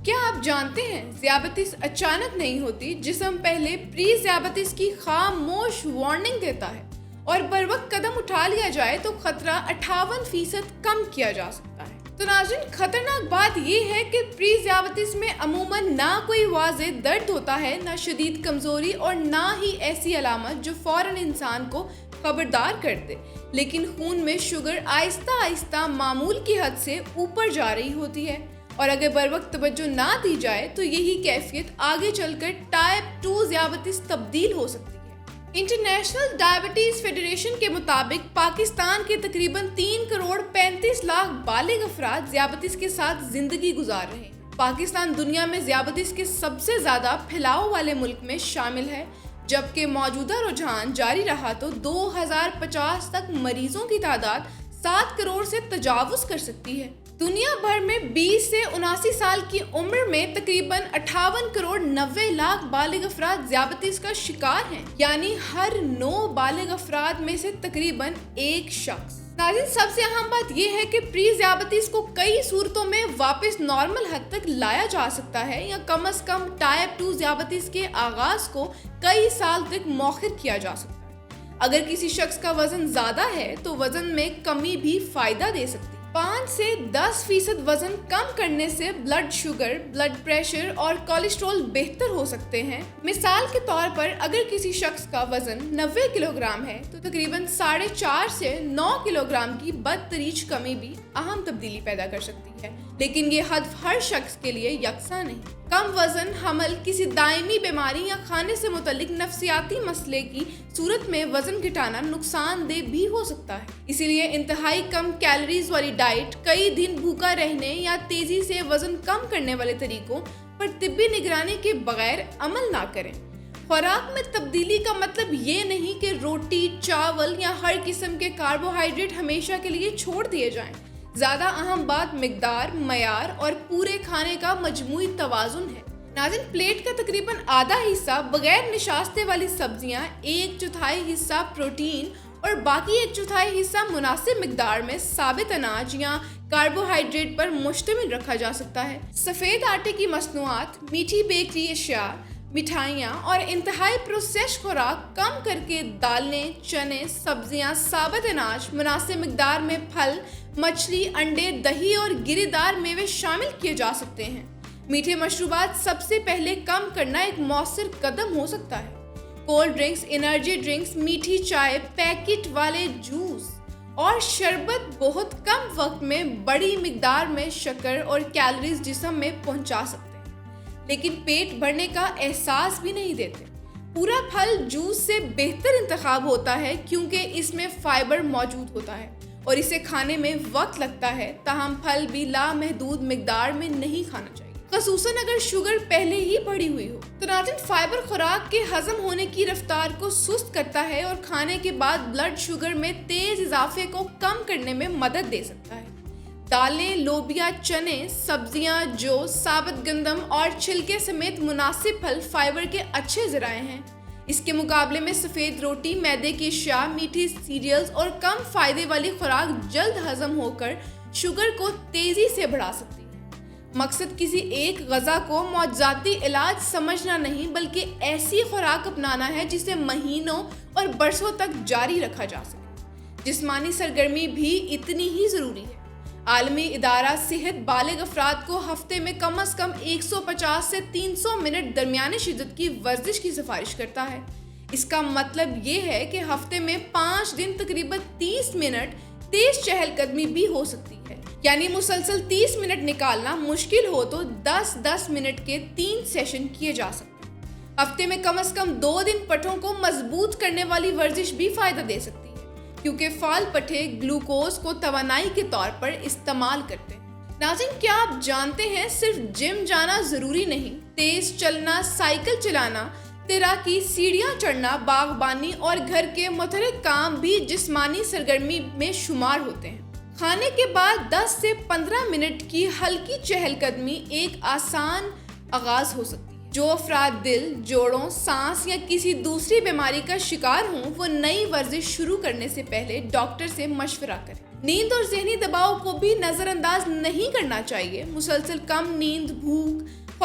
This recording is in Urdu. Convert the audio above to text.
کیا آپ جانتے ہیں ذیابیطس اچانک نہیں ہوتی، جسم پہلے پری ذیابیطس کی خاموش وارننگ دیتا ہے اور بر وقت قدم اٹھا لیا جائے تو خطرہ 58% کم کیا جا سکتا ہے۔ تو ناظرین، خطرناک بات یہ ہے کہ پری ذیابیطس میں عموماً نہ کوئی واضح درد ہوتا ہے، نہ شدید کمزوری اور نہ ہی ایسی علامت جو فوراً انسان کو خبردار کر دے، لیکن خون میں شوگر آہستہ آہستہ معمول کی حد سے اوپر جا رہی ہوتی ہے اور اگر بر وقت توجہ نہ دی جائے تو یہی کیفیت آگے چل کر ٹائپ 2 ذیابیطس تبدیل ہو سکتی ہے۔ انٹرنیشنل ڈائبٹیز فیڈریشن کے مطابق پاکستان کے تقریباً 3 کروڑ 35 لاکھ بالغ افراد ذیابیطس کے ساتھ زندگی گزار رہے ہیں۔ پاکستان دنیا میں ذیابیطس کے سب سے زیادہ پھیلاؤ والے ملک میں شامل ہے، جبکہ موجودہ رجحان جاری رہا تو 2050 تک مریضوں کی تعداد 7 کروڑ سے تجاوز کر سکتی ہے۔ دنیا بھر میں 20 سے 79 سال کی عمر میں تقریباً 58 کروڑ 90 لاکھ بالغ افراد ذیابیطس کا شکار ہیں، یعنی ہر 9 بالغ افراد میں سے تقریباً 1 شخص۔ ناظرین، سب سے اہم بات یہ ہے کہ پری ذیابیطس کو کئی صورتوں میں واپس نارمل حد تک لایا جا سکتا ہے یا کم از کم ٹائپ 2 ذیابیطس کے آغاز کو کئی سال تک مؤخر کیا جا سکتا ہے۔ اگر کسی شخص کا وزن زیادہ ہے تو وزن میں کمی بھی فائدہ دے سکتی ہے۔ 5 سے 10% وزن کم کرنے سے بلڈ شوگر، بلڈ پریشر اور کولیسٹرول بہتر ہو سکتے ہیں۔ مثال کے طور پر اگر کسی شخص کا وزن 90 کلو گرام ہے تو تقریباً 4.5 سے 9 کلو گرام کی بدتریج کمی بھی اہم تبدیلی پیدا کر سکتی ہے، لیکن یہ ہدف ہر شخص کے لیے یکساں نہیں۔ کم وزن حمل کسی دائمی بیماری یا کھانے سے متعلق نفسیاتی مسئلے کی صورت میں وزن گھٹانا نقصان دہ بھی ہو سکتا ہے۔ اسی لیے انتہائی کم کیلوریز والی ڈائٹ، کئی دن بھوکا رہنے یا تیزی سے وزن کم کرنے والے طریقوں پر طبی نگرانی کے بغیر عمل نہ کریں۔ خوراک میں تبدیلی کا مطلب یہ نہیں کہ روٹی، چاول یا ہر قسم کے کاربوہائیڈریٹ ہمیشہ کے لیے چھوڑ دیے جائیں۔ زیادہ اہم بات مقدار، معیار اور پورے کھانے کا مجموعی توازن ہے۔ ناظرین، پلیٹ کا تقریباً آدھا حصہ بغیر نشاستے والی سبزیاں، 1/4 حصہ پروٹین اور باقی 1/4 حصہ مناسب مقدار میں ثابت اناج یا کاربوہائیڈریٹ پر مشتمل رکھا جا سکتا ہے۔ سفید آٹے کی مصنوعات، میٹھی بیکری اشیاء، مٹھائیاں اور انتہائی پروسیسڈ خوراک کم کر کے دالیں، چنے، سبزیاں، ثابت اناج، مناسب مقدار میں پھل، مچھلی، انڈے، دہی اور گری دار میوے شامل کیے جا سکتے ہیں۔ میٹھے مشروبات سب سے پہلے کم کرنا ایک مؤثر قدم ہو سکتا ہے۔ کولڈ ڈرنکس، انرجی ڈرنکس، میٹھی چائے، پیکٹ والے جوس اور شربت بہت کم وقت میں بڑی مقدار میں شکر اور کیلوریز جسم میں پہنچا سکتے ہیں، لیکن پیٹ بھرنے کا احساس بھی نہیں دیتے۔ پورا پھل جوس سے بہتر انتخاب ہوتا ہے کیونکہ اس میں فائبر موجود ہوتا ہے اور اسے کھانے میں وقت لگتا ہے، تاہم پھل بھی لامحدود مقدار میں نہیں کھانا چاہیے، خصوصاً اگر شوگر پہلے ہی بڑھی ہوئی ہو۔ تو ناظرین، فائبر خوراک کے ہضم ہونے کی رفتار کو سست کرتا ہے اور کھانے کے بعد بلڈ شوگر میں تیز اضافے کو کم کرنے میں مدد دے سکتا ہے۔ دالیں، لوبیا، چنے، سبزیاں، جو ثابت گندم اور چھلکے سمیت مناسب پھل فائبر کے اچھے ذرائع ہیں۔ اس کے مقابلے میں سفید روٹی، میدے کی اشیاء، میٹھی سیریلز اور کم فائدے والی خوراک جلد ہضم ہو کر شوگر کو تیزی سے بڑھا سکتی ہے۔ مقصد کسی ایک غذا کو معجزاتی علاج سمجھنا نہیں، بلکہ ایسی خوراک اپنانا ہے جسے مہینوں اور برسوں تک جاری رکھا جا سکے۔ جسمانی سرگرمی بھی اتنی ہی ضروری ہے۔ عالمی ادارہ صحت بالغ افراد کو ہفتے میں کم از کم 150 سے 300 منٹ درمیانی شدت کی ورزش کی سفارش کرتا ہے۔ اس کا مطلب یہ ہے کہ ہفتے میں 5 دن تقریباً 30 منٹ تیز چہل قدمی بھی ہو سکتی ہے، یعنی مسلسل 30 منٹ نکالنا مشکل ہو تو 10-10 منٹ کے 3 سیشن کیے جا سکتے ہیں۔ ہفتے میں کم از کم 2 دن پٹھوں کو مضبوط کرنے والی ورزش بھی فائدہ دے سکتی ہے، کیونکہ فعال پٹھے گلوکوز کو توانائی کے طور پر استعمال کرتے ہیں۔ ناظرین، کیا آپ جانتے ہیں صرف جم جانا ضروری نہیں، تیز چلنا، سائیکل چلانا، تیراکی، سیڑھیاں چڑھنا، باغبانی اور گھر کے متحرک کام بھی جسمانی سرگرمی میں شمار ہوتے ہیں۔ کھانے کے بعد 10 سے 15 منٹ کی ہلکی چہل قدمی ایک آسان آغاز ہو سکتی ہے۔ جو افراد دل، جوڑوں، سانس یا کسی دوسری بیماری کا شکار ہوں، وہ نئی ورزش شروع کرنے سے پہلے ڈاکٹر سے مشورہ کریں۔ نیند اور ذہنی دباؤ کو بھی نظر انداز نہیں کرنا چاہیے۔ مسلسل کم نیند، بھوک،